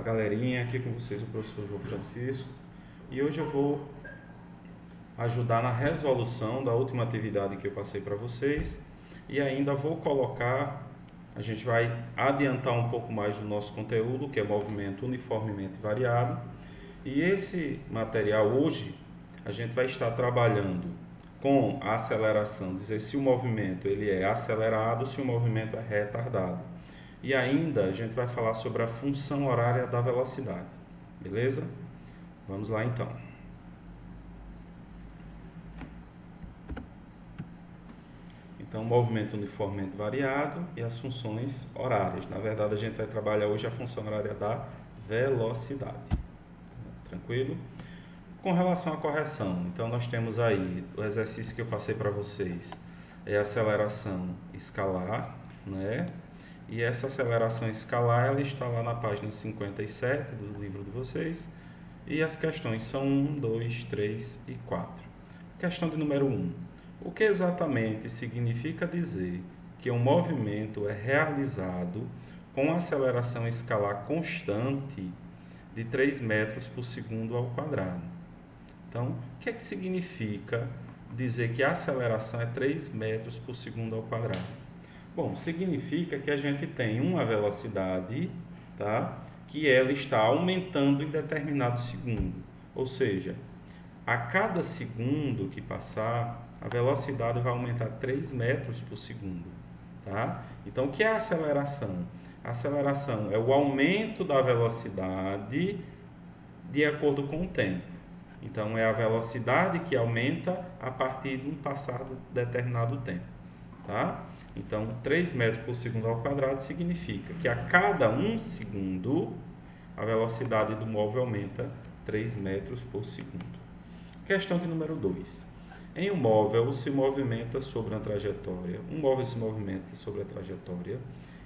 galerinha, aqui com vocês o professor João Francisco, e hoje eu vou ajudar na resolução da última atividade que eu passei para vocês, e ainda vou colocar, a gente vai adiantar um pouco mais do nosso conteúdo, que é movimento uniformemente variado, e esse material hoje a gente vai estar trabalhando com a aceleração, dizer se o movimento ele é acelerado, se o movimento é retardado. E ainda a gente vai falar sobre a função horária da velocidade, beleza? Vamos lá então. Então, movimento uniformemente variado e as funções horárias. Na verdade, a gente vai trabalhar hoje a função horária da velocidade. Tranquilo? Com relação à correção, então nós temos aí o exercício que eu passei para vocês, é a aceleração escalar, né? E essa aceleração escalar, ela está lá na página 57 do livro de vocês. E as questões são 1, 2, 3 e 4. Questão de número 1. O que exatamente significa dizer que um movimento é realizado com aceleração escalar constante de 3 metros por segundo ao quadrado? Então, o que é que significa dizer que a aceleração é 3 metros por segundo ao quadrado? Bom, significa que a gente tem uma velocidade, tá? Que ela está aumentando em determinado segundo. Ou seja, a cada segundo que passar, a velocidade vai aumentar 3 metros por segundo. Tá? Então, o que é a aceleração? A aceleração é o aumento da velocidade de acordo com o tempo. Então, é a velocidade que aumenta a partir de um passado determinado tempo. Tá? Então, 3 metros por segundo ao quadrado significa que a cada 1 segundo, a velocidade do móvel aumenta 3 metros por segundo. Questão de número 2. Em um móvel se movimenta sobre uma trajetória. Um móvel se movimenta sobre a trajetória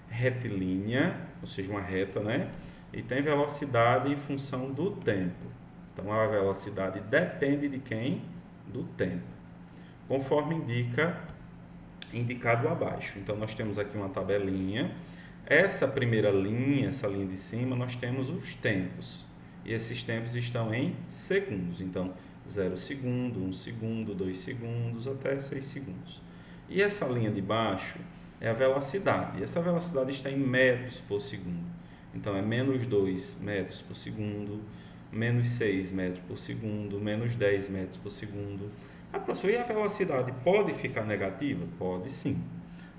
retilínea, ou seja, uma reta, né? E tem velocidade em função do tempo. Então, a velocidade depende de quem? Do tempo. Conforme indicado abaixo. Então, nós temos aqui uma tabelinha. Essa primeira linha, essa linha de cima, nós temos os tempos. E esses tempos estão em segundos. Então, 0 segundo, 1 segundo, 2 segundos, até 6 segundos. E essa linha de baixo é a velocidade. E essa velocidade está em metros por segundo. Então, é menos 2 metros por segundo, menos 6 metros por segundo, menos 10 metros por segundo. Professor, e a velocidade pode ficar negativa? Pode sim.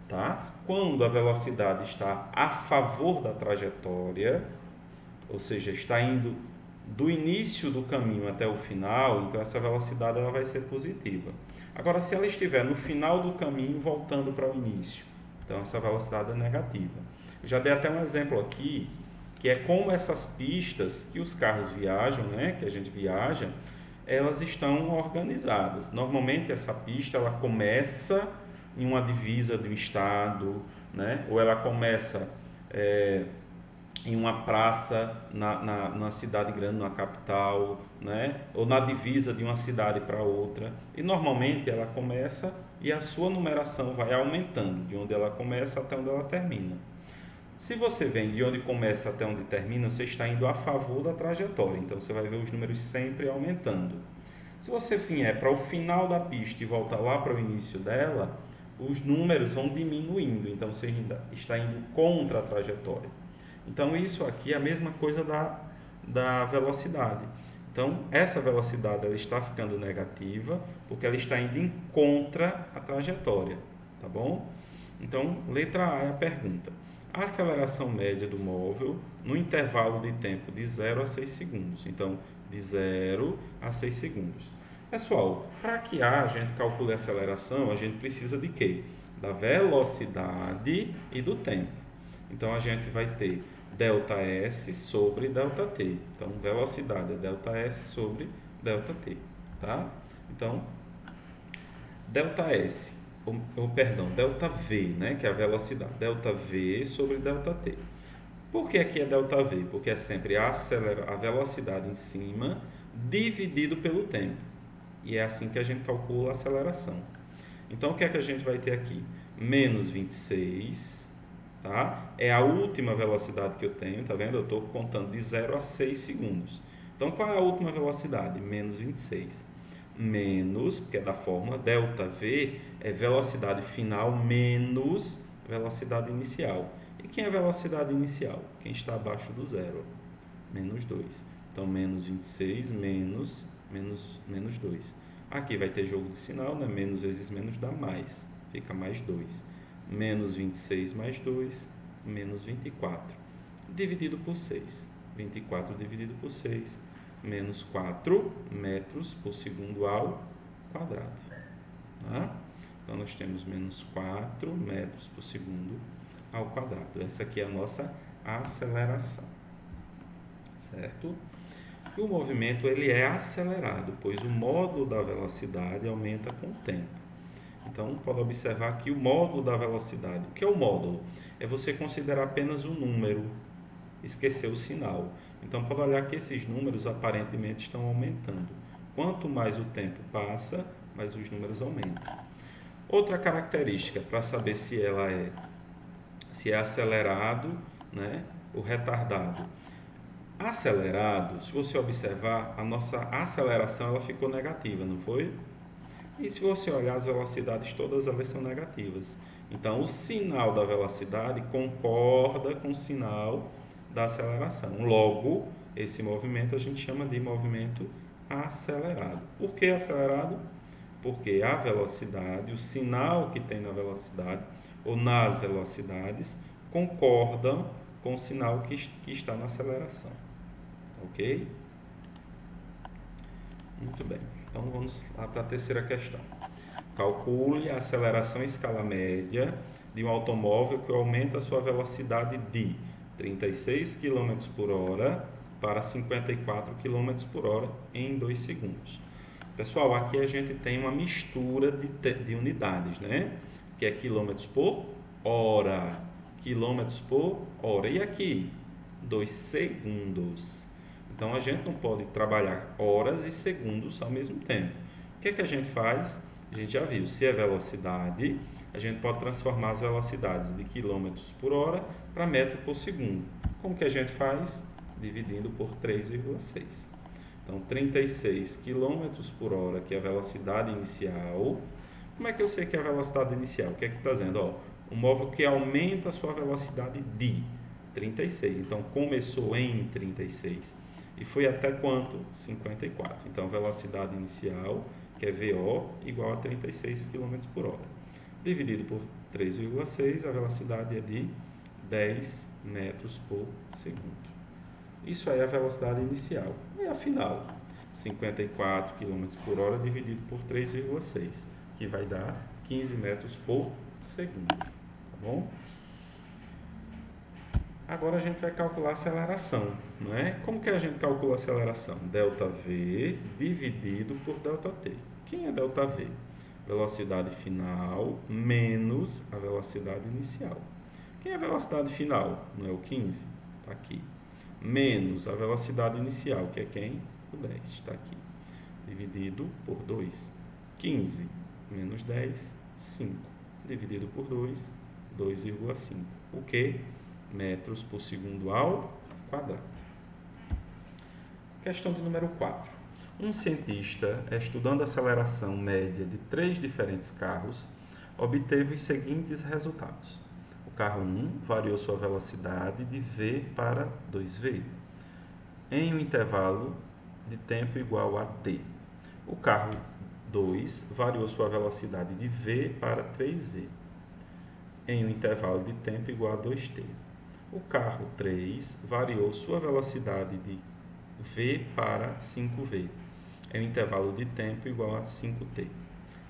Tá? Quando a velocidade está a favor da trajetória, ou seja, está indo do início do caminho até o final, então essa velocidade ela vai ser positiva. Agora, se ela estiver no final do caminho voltando para o início, então essa velocidade é negativa. Eu já dei até um exemplo aqui, que é como essas pistas que os carros viajam, né, que a gente viaja, elas estão organizadas. Normalmente essa pista ela começa em uma divisa de um estado, né? Ou ela começa em uma praça na cidade grande, na capital, né? Ou na divisa de uma cidade para outra. E normalmente ela começa e a sua numeração vai aumentando, de onde ela começa até onde ela termina. Se você vem de onde começa até onde termina, você está indo a favor da trajetória, então você vai ver os números sempre aumentando. Se você vier para o final da pista e voltar lá para o início dela, os números vão diminuindo, então você está indo contra a trajetória. Então isso aqui é a mesma coisa da velocidade. Então essa velocidade ela está ficando negativa porque ela está indo em contra a trajetória, tá bom? Então letra A é a pergunta. A aceleração média do móvel no intervalo de tempo de 0 a 6 segundos. Então, de 0 a 6 segundos. Pessoal, para que a gente calcule a aceleração, a gente precisa de quê? Da velocidade e do tempo. Então, a gente vai ter ΔS sobre ΔT. Então, velocidade é ΔS sobre ΔT. Tá? Então, ΔS. ΔV, né, que é a velocidade, ΔV sobre ΔT. Por que aqui é ΔV? Porque é sempre a velocidade em cima dividido pelo tempo. E é assim que a gente calcula a aceleração. Então, o que é que a gente vai ter aqui? Menos 26 tá? É a última velocidade que eu tenho, tá vendo? Eu estou contando de 0 a 6 segundos. Então, qual é a última velocidade? Menos 26. Menos, porque é da fórmula, ΔV é velocidade final menos velocidade inicial. E quem é velocidade inicial? Quem está abaixo do zero. Menos 2. Então, menos 26 menos 2. Aqui vai ter jogo de sinal, né? Menos vezes menos dá mais. Fica mais 2. Menos 26 mais 2, menos 24. Dividido por 6. 24 dividido por 6, menos 4 metros por segundo ao quadrado. Tá? Então, nós temos menos 4 metros por segundo ao quadrado. Essa aqui é a nossa aceleração. Certo? E o movimento ele é acelerado, pois o módulo da velocidade aumenta com o tempo. Então, pode observar que o módulo da velocidade, o que é o módulo? É você considerar apenas um número, esquecer o sinal. Então, pode olhar que esses números aparentemente estão aumentando. Quanto mais o tempo passa, mais os números aumentam. Outra característica para saber se é acelerado, né, ou retardado. Acelerado, se você observar, a nossa aceleração ela ficou negativa, não foi? E se você olhar as velocidades, todas elas são negativas. Então, o sinal da velocidade concorda com o sinal da aceleração. Logo, esse movimento a gente chama de movimento acelerado. Por que acelerado? Porque a velocidade, o sinal que tem na velocidade ou nas velocidades concordam com o sinal que está na aceleração. Ok? Muito bem. Então, vamos lá para a terceira questão. Calcule a aceleração em escala média de um automóvel que aumenta a sua velocidade de 36 km por hora para 54 km por hora em 2 segundos. Pessoal, aqui a gente tem uma mistura de unidades, né? Que é quilômetros por hora. Quilômetros por hora. E aqui? 2 segundos. Então, a gente não pode trabalhar horas e segundos ao mesmo tempo. O que é que a gente faz? A gente já viu, se é velocidade, a gente pode transformar as velocidades de quilômetros por hora para metro por segundo. Como que a gente faz? Dividindo por 3,6. Então, 36 km por hora, que é a velocidade inicial. Como é que eu sei que é a velocidade inicial? O que é que está dizendo? Ó, um móvel que aumenta a sua velocidade de 36. Então, começou em 36 e foi até quanto? 54. Então, velocidade inicial, que é VO, igual a 36 km por hora. Dividido por 3,6, a velocidade é de 10 metros por segundo. Isso aí é a velocidade inicial. E a final? 54 km por hora dividido por 3,6, que vai dar 15 metros por segundo. Tá bom? Agora a gente vai calcular a aceleração, não é? Como que a gente calcula a aceleração? ΔV dividido por ΔT. Quem é ΔV? Velocidade final menos a velocidade inicial. Quem é a velocidade final? Não é o 15? Está aqui. Menos a velocidade inicial, que é quem? O 10, está aqui. Dividido por 2. 15 menos 10, 5. Dividido por 2, 2,5. O que? Metros por segundo ao quadrado. Questão de número 4. Um cientista, estudando a aceleração média de 3 diferentes carros, obteve os seguintes resultados. O carro 1 variou sua velocidade de v para 2v, em um intervalo de tempo igual a t. O carro 2 variou sua velocidade de v para 3v, em um intervalo de tempo igual a 2t. O carro 3 variou sua velocidade de v para 5v, em um intervalo de tempo igual a 5t.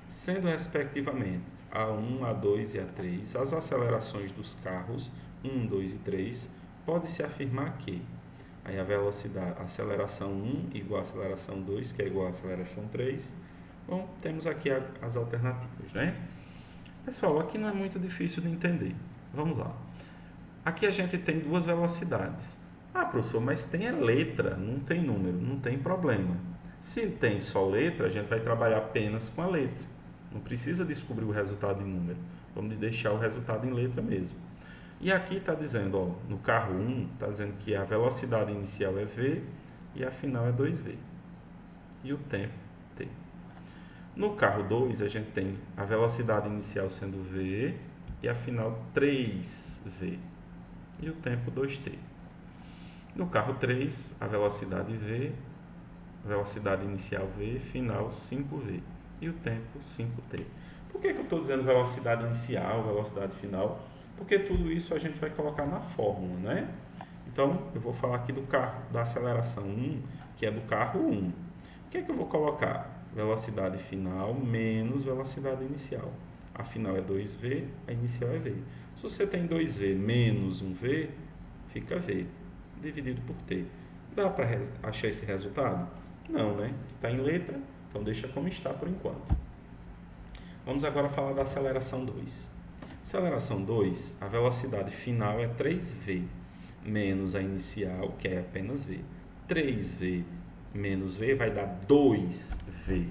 Sendo respectivamente A1, A2 e A3 as acelerações dos carros 1, 2 e 3, pode-se afirmar que aí a velocidade, a aceleração 1 igual a aceleração 2, que é igual a aceleração 3. Bom, temos aqui as alternativas, né? Pessoal, aqui não é muito difícil de entender. Vamos lá. Aqui a gente tem duas velocidades. Ah, professor, mas tem a letra, não tem número, não tem problema. Se tem só letra, a gente vai trabalhar apenas com a letra. Não precisa descobrir o resultado em número. Vamos deixar o resultado em letra mesmo. E aqui está dizendo, ó, no carro 1, está dizendo que a velocidade inicial é v e a final é 2v. E o tempo, t. No carro 2, a gente tem a velocidade inicial sendo v e a final 3v. E o tempo 2t. No carro 3, a velocidade v, velocidade inicial v, final 5v. E o tempo 5t. Por que eu estou dizendo velocidade inicial, velocidade final? Porque tudo isso a gente vai colocar na fórmula, né? Então, eu vou falar aqui do carro, da aceleração 1, que é do carro 1. O que é que eu vou colocar? Velocidade final menos velocidade inicial. A final é 2v, a inicial é v. Se você tem 2v menos 1v, fica v, dividido por t. Dá para achar esse resultado? Não, né? Está em letra, então deixa como está por enquanto. Vamos agora falar da aceleração 2. Aceleração 2, a velocidade final é 3v, menos a inicial, que é apenas v. 3v menos v vai dar 2v.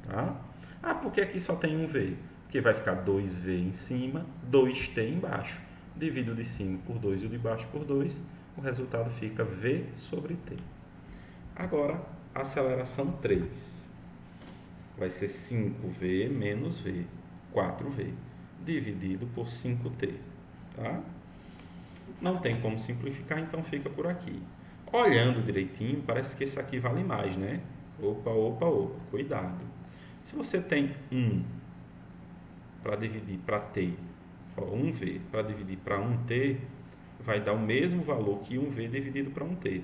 Tá? Ah, por que aqui só tem um v? Porque vai ficar 2v em cima, 2t embaixo. Divido o de cima por 2 e o de baixo por 2, o resultado fica v sobre t. Agora, aceleração 3. Vai ser 5v menos v, 4v, dividido por 5t. Tá? Não tem como simplificar, então fica por aqui. Olhando direitinho, parece que esse aqui vale mais, né? Opa, opa, opa, cuidado. Se você tem 1 para dividir para t, ó, 1v para dividir para 1t, vai dar o mesmo valor que 1v dividido para 1t.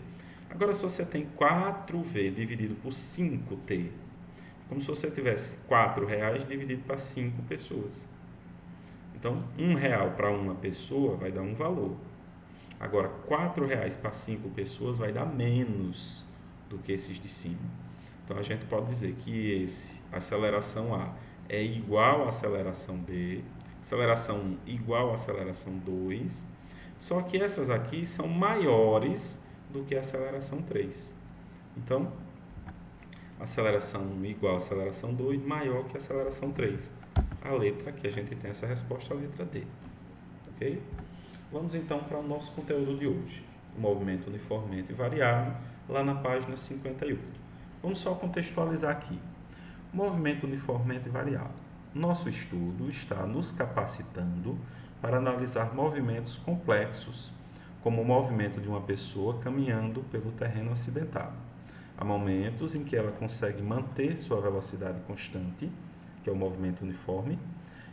Agora, se você tem 4v dividido por 5t, como se você tivesse R$4 dividido para 5 pessoas. Então, R$1 para uma pessoa vai dar um valor. Agora, R$4 para 5 pessoas vai dar menos do que esses de cima. Então, a gente pode dizer que a aceleração A é igual à aceleração B, aceleração 1 igual à aceleração 2, só que essas aqui são maiores do que a aceleração 3. Então, aceleração 1 igual à aceleração 2 maior que a aceleração 3. A letra que a gente tem essa resposta é a letra D. Ok? Vamos então para o nosso conteúdo de hoje. O movimento uniformemente variado, lá na página 58. Vamos só contextualizar aqui. O movimento uniformemente variado. Nosso estudo está nos capacitando para analisar movimentos complexos, como o movimento de uma pessoa caminhando pelo terreno acidentado. Há momentos em que ela consegue manter sua velocidade constante, que é o movimento uniforme,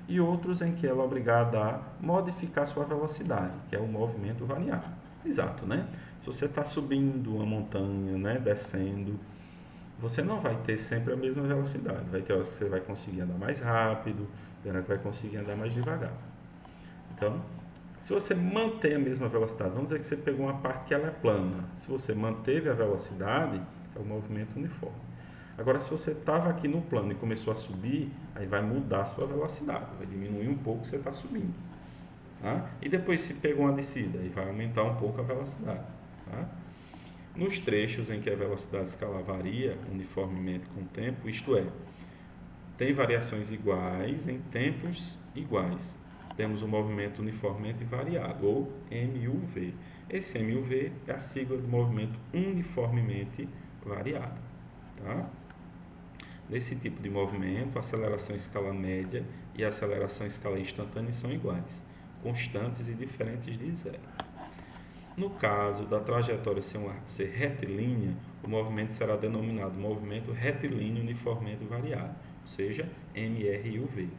e outros em que ela é obrigada a modificar sua velocidade, que é o movimento variável. Exato, né? Se você está subindo uma montanha, né, descendo, você não vai ter sempre a mesma velocidade. Vai ter horas que você vai conseguir andar mais rápido, horas que vai conseguir andar mais devagar. Então, se você manter a mesma velocidade, vamos dizer que você pegou uma parte que ela é plana. Se você manteve a velocidade, é o movimento uniforme. Agora, se você estava aqui no plano e começou a subir, aí vai mudar a sua velocidade, vai diminuir um pouco, você está subindo. Tá? E depois, se pegou uma descida, aí vai aumentar um pouco a velocidade. Tá? Nos trechos em que a velocidade escalar varia uniformemente com o tempo, isto é, tem variações iguais em tempos iguais. Temos o movimento uniformemente variado, ou MUV. Esse MUV é a sigla do movimento uniformemente variado. Tá? Nesse tipo de movimento, a aceleração em escala média e a aceleração em escala instantânea são iguais, constantes e diferentes de zero. No caso da trajetória ser retilínea, o movimento será denominado movimento retilíneo uniformemente variado, ou seja, MRUV.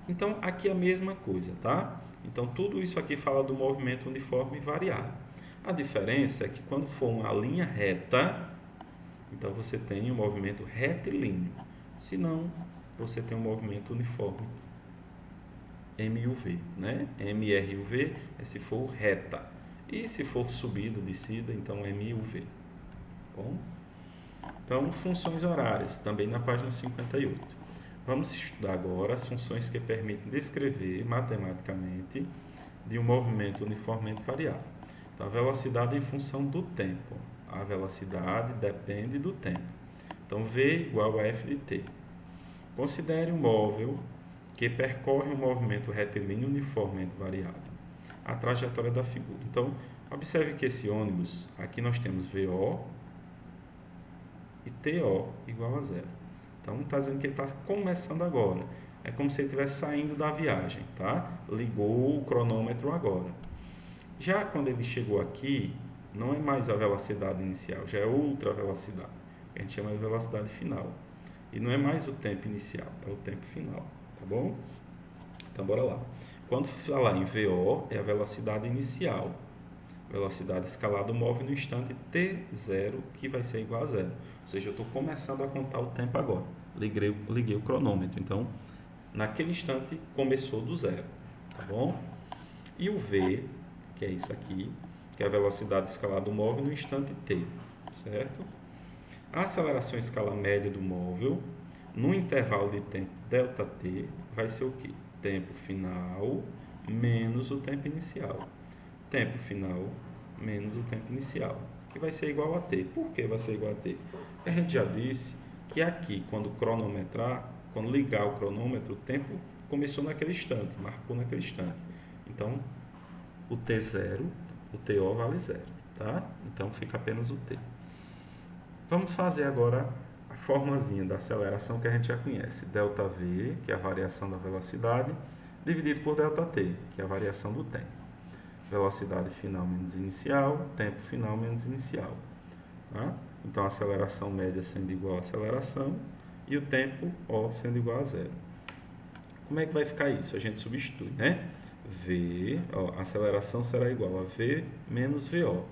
Então, aqui é a mesma coisa, tá? Então, tudo isso aqui fala do movimento uniforme variado. A diferença é que quando for uma linha reta, então você tem um movimento retilíneo. Se não, você tem um movimento uniforme MUV, né? MRUV é se for reta. E se for subida, descida, então MUV. Bom? Então, funções horárias, também na página 58. Vamos estudar agora as funções que permitem descrever matematicamente de um movimento uniformemente variado. Então, a velocidade é em função do tempo. A velocidade depende do tempo. Então, V igual a F de t. Considere um móvel que percorre um movimento retilíneo uniformemente variado. a trajetória da figura. Então, observe que esse ônibus, aqui nós temos VO e TO igual a zero. Então, está dizendo que ele está começando agora. É como se ele estivesse saindo da viagem, tá? Ligou o cronômetro agora. Já quando ele chegou aqui, não é mais a velocidade inicial, já é outra velocidade. A gente chama de velocidade final. E não é mais o tempo inicial, é o tempo final, tá bom? Então, bora lá. Quando falar em VO, é a velocidade inicial. Velocidade escalada móvel no instante T0, que vai ser igual a zero. Ou seja, eu estou começando a contar o tempo agora. Liguei o cronômetro. Então, naquele instante, começou do zero. Tá bom? E o V, que é isso aqui, que é a velocidade escalada móvel no instante T. Certo? A aceleração em escala média do móvel, no intervalo de tempo ΔT, vai ser o quê? Tempo final menos o tempo inicial. Tempo final menos o tempo inicial, que vai ser igual a t. Por que vai ser igual a t? A gente já disse que aqui, quando cronometrar, quando ligar o cronômetro, o tempo começou naquele instante, marcou naquele instante. Então, o t0, o TO vale zero, tá? Então, fica apenas o t. Vamos fazer agora a formazinha da aceleração que a gente já conhece. ΔV, que é a variação da velocidade, dividido por ΔT, que é a variação do tempo. Velocidade final menos inicial, tempo final menos inicial. Tá? Então, a aceleração média sendo igual à aceleração e o tempo O sendo igual a zero. Como é que vai ficar isso? A gente substitui, né? V, a aceleração será igual a V menos VO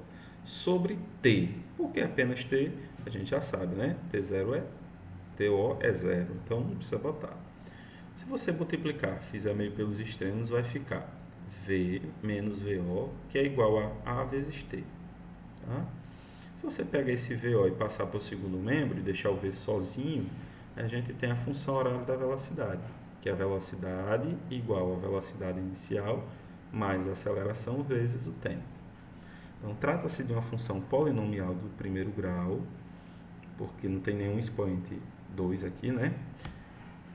sobre T. Por que apenas T? A gente já sabe, né? T0 é TO é zero, então não precisa botar. Se você multiplicar, fizer meio pelos extremos, vai ficar V menos VO, que é igual a A vezes T. Tá? Se você pega esse VO e passar para o segundo membro e deixar o V sozinho, a gente tem a função horária da velocidade, que é a velocidade igual à velocidade inicial mais a aceleração vezes o tempo. Então, trata-se de uma função polinomial do primeiro grau, porque não tem nenhum expoente 2 aqui, né?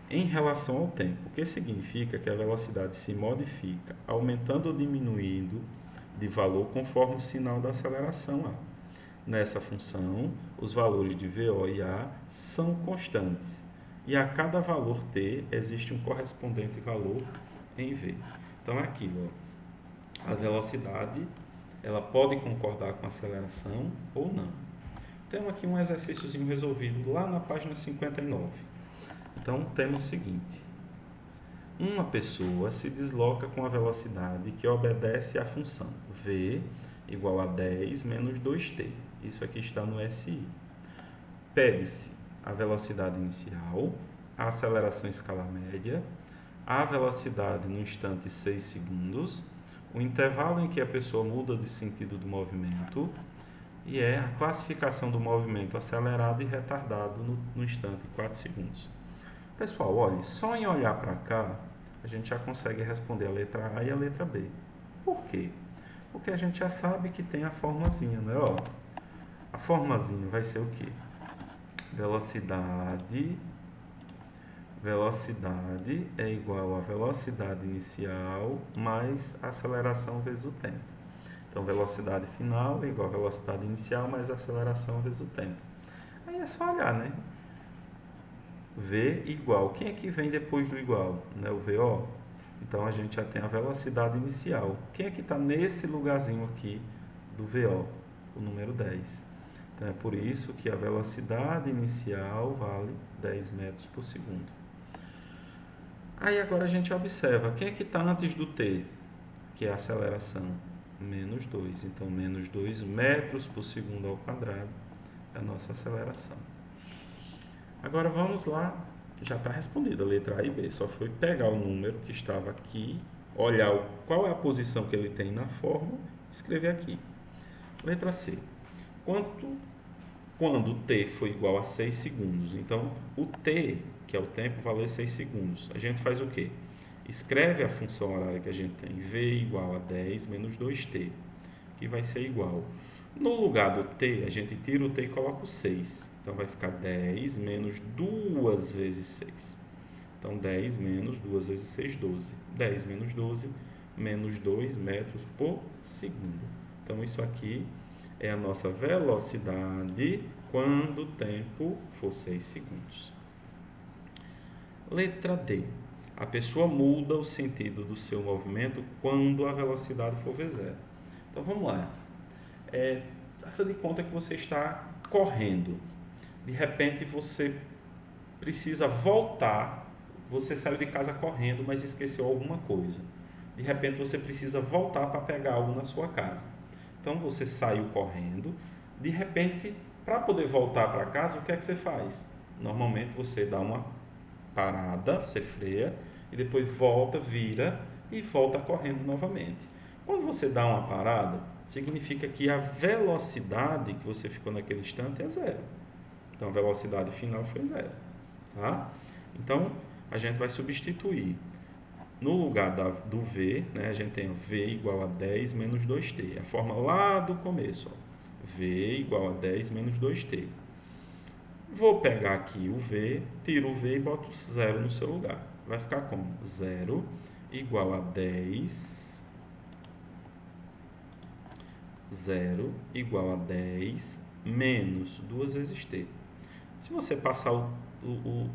Em relação ao tempo, o que significa que a velocidade se modifica aumentando ou diminuindo de valor conforme o sinal da aceleração A. Nessa função, os valores de VO e A são constantes, e a cada valor t existe um correspondente valor em V. Então é aquilo, ó. A velocidade ela pode concordar com a aceleração ou não. Temos aqui um exercíciozinho resolvido lá na página 59. Então, temos o seguinte. Uma pessoa se desloca com a velocidade que obedece à função v igual a 10 menos 2t. Isso aqui está no SI. Pede-se a velocidade inicial, a aceleração em escala média, a velocidade no instante 6 segundos, o intervalo em que a pessoa muda de sentido do movimento e é a classificação do movimento acelerado e retardado no instante 4 segundos. Pessoal, olha, só em olhar para cá, a gente já consegue responder a letra A e a letra B. Por quê? Porque a gente já sabe que tem a formazinha, né? Ó, a formazinha vai ser o quê? Velocidade é igual a velocidade inicial mais aceleração vezes o tempo. Então, velocidade final é igual a velocidade inicial mais aceleração vezes o tempo. Aí é só olhar, né? V igual. Quem é que vem depois do igual? Né? O VO. Então, a gente já tem a velocidade inicial. Quem é que está nesse lugarzinho aqui do VO? O número 10. Então, é por isso que a velocidade inicial vale 10 metros por segundo. Aí, agora a gente observa. Quem é que está antes do T? Que é a aceleração. Menos 2. Então, menos 2 metros por segundo ao quadrado é a nossa aceleração. Agora vamos lá, já está respondida a letra A e B, só foi pegar o número que estava aqui, olhar qual é a posição que ele tem na fórmula e escrever aqui. Letra C. Quando t for igual a 6 segundos, então o t, que é o tempo, valer 6 segundos, a gente faz o quê? Escreve a função horária que a gente tem, v igual a 10 menos 2t, que vai ser igual. No lugar do t, a gente tira o t e coloca o 6. Então, vai ficar 10 menos 2 vezes 6. Então, 10 menos 2 vezes 6, 12. 10 menos 12, menos 2 metros por segundo. Então, isso aqui é a nossa velocidade quando o tempo for 6 segundos. Letra D. A pessoa muda o sentido do seu movimento quando a velocidade for V0. Então, vamos lá. Faça de conta que você está correndo. De repente, você precisa voltar. Você saiu de casa correndo, mas esqueceu alguma coisa. De repente, você precisa voltar para pegar algo na sua casa. Então, você saiu correndo. De repente, para poder voltar para casa, o que é que você faz? Normalmente, você dá uma parada, você freia, e depois volta, vira e volta correndo novamente. Quando você dá uma parada, significa que a velocidade que você ficou naquele instante é zero. Então, a velocidade final foi zero. Tá? Então, a gente vai substituir. No lugar do V, né, a gente tem V igual a 10 menos 2t. A forma lá do começo. Ó. V igual a 10 menos 2t. Vou pegar aqui o V, tiro o V e boto 0 no seu lugar. Vai ficar como? 0 igual a 10. 0 igual a 10 menos 2 vezes t. Se você passar o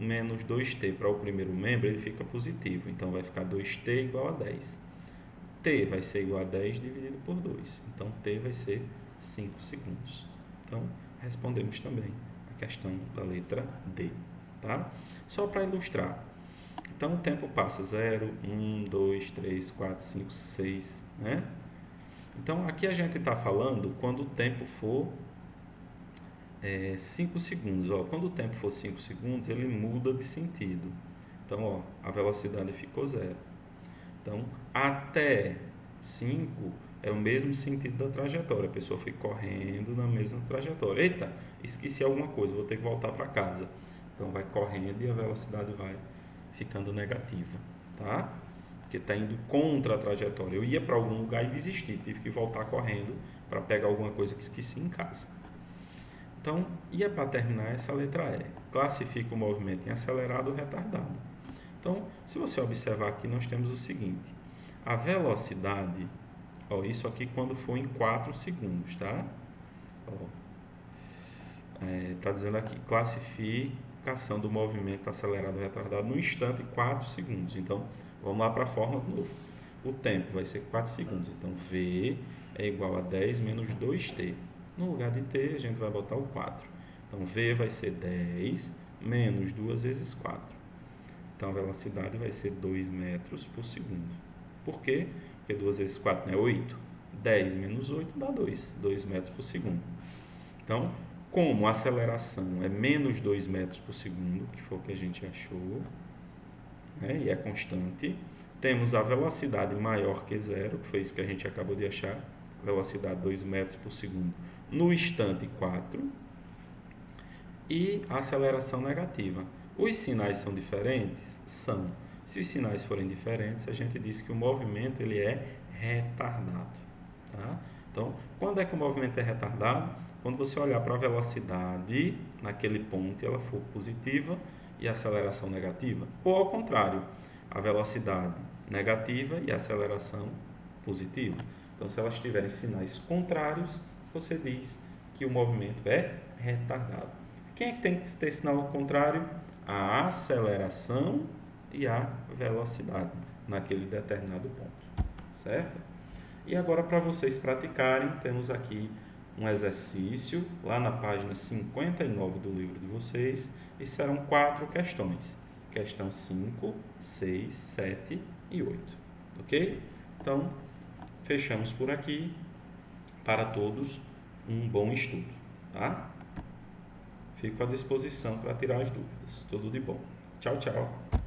menos 2t para o primeiro membro, ele fica positivo. Então, vai ficar 2t igual a 10. T vai ser igual a 10 dividido por 2. Então, t vai ser 5 segundos. Então, respondemos também a questão da letra D. Tá? Só para ilustrar. Então, o tempo passa 0, 1, 2, 3, 4, 5, 6. Né? Então, aqui a gente está falando quando o tempo for 5 segundos. Ó. Quando o tempo for 5 segundos, ele muda de sentido. Então, ó, a velocidade ficou 0. Então, até 5 é o mesmo sentido da trajetória. A pessoa foi correndo na mesma trajetória. Eita, esqueci alguma coisa, vou ter que voltar para casa. Então, vai correndo e a velocidade vai ficando negativa. Tá? Porque está indo contra a trajetória. Eu ia para algum lugar e desisti. Tive que voltar correndo para pegar alguma coisa que esqueci em casa. Então, e para terminar essa letra E. Classifica o movimento em acelerado ou retardado. Então, se você observar aqui, nós temos o seguinte. A velocidade, ó, isso aqui quando for em 4 segundos, tá? Está dizendo aqui, classificação do movimento acelerado ou retardado no instante 4 segundos. Então, vamos lá para a forma de novo. O tempo vai ser 4 segundos. Então, V é igual a 10 menos 2t. No lugar de t, a gente vai botar o 4. Então, V vai ser 10 menos 2 vezes 4. Então, a velocidade vai ser 2 metros por segundo. Por quê? Porque 2 vezes 4 não é 8. 10 menos 8 dá 2. 2 metros por segundo. Então, como a aceleração é menos 2 metros por segundo, que foi o que a gente achou, né, e é constante, temos a velocidade maior que zero, que foi isso que a gente acabou de achar, velocidade 2 metros por segundo, no instante 4, e a aceleração negativa. Os sinais são diferentes? São. Se os sinais forem diferentes, a gente diz que o movimento ele é retardado. Tá? Então, quando é que o movimento é retardado? Quando você olhar para a velocidade naquele ponto e ela for positiva e a aceleração negativa. Ou ao contrário, a velocidade negativa e a aceleração positiva. Então, se elas tiverem sinais contrários, você diz que o movimento é retardado. Quem é que tem que ter sinal contrário? A aceleração e a velocidade naquele determinado ponto. Certo? E agora, para vocês praticarem, temos aqui um exercício lá na página 59 do livro de vocês e serão 4 questões. Questão 5, 6, 7 e 8. Ok? Então, fechamos por aqui. Para todos, um bom estudo. Tá? Fico à disposição para tirar as dúvidas. Tudo de bom. Tchau, tchau.